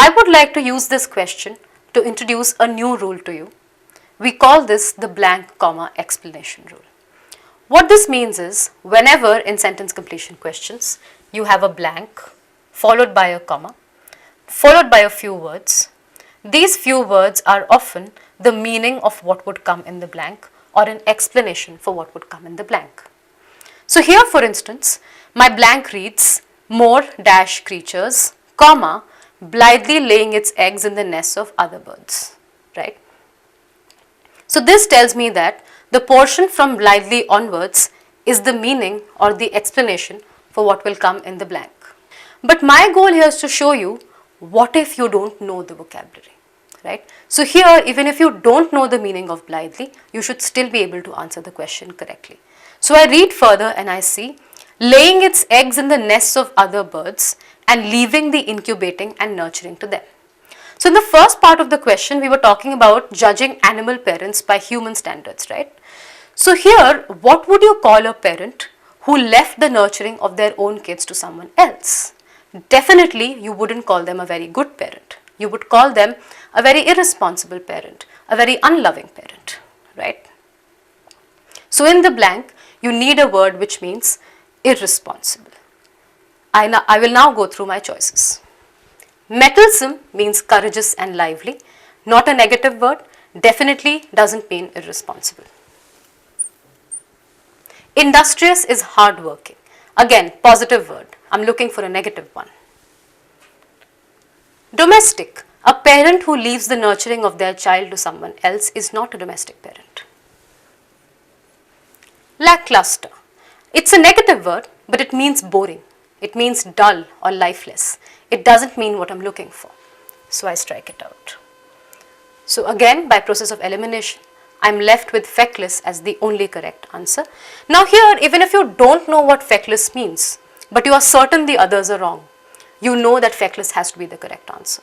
I would like to use this question to introduce a new rule to you. We call this the blank comma explanation rule. What this means is, whenever in sentence completion questions you have a blank followed by a comma followed by a few words, these few words are often the meaning of what would come in the blank or an explanation for what would come in the blank. So here, for instance, my blank reads more dash creatures, comma, blithely laying its eggs in the nests of other birds, right? So this tells me that the portion from blithely onwards is the meaning or the explanation for what will come in the blank. But my goal here is to show you, what if you don't know the vocabulary, right? So here, even if you don't know the meaning of blithely, you should still be able to answer the question correctly. So I read further and I see laying its eggs in the nests of other birds and leaving the incubating and nurturing to them. So in the first part of the question, we were talking about judging animal parents by human standards, right? So here, what would you call a parent who left the nurturing of their own kids to someone else? Definitely, you wouldn't call them a very good parent. You would call them a very irresponsible parent, a very unloving parent, right? So in the blank, you need a word which means irresponsible. I will now go through my choices. Mettlesome means courageous and lively, not a negative word, definitely doesn't mean irresponsible. Industrious is hardworking, again positive word, I'm looking for a negative one. Domestic, a parent who leaves the nurturing of their child to someone else is not a domestic parent. Lackluster, it's a negative word, but it means boring. It means dull or lifeless. It doesn't mean what I'm looking for. So I strike it out. So again, by process of elimination, I'm left with feckless as the only correct answer. Now here, even if you don't know what feckless means, but you are certain the others are wrong, you know that feckless has to be the correct answer.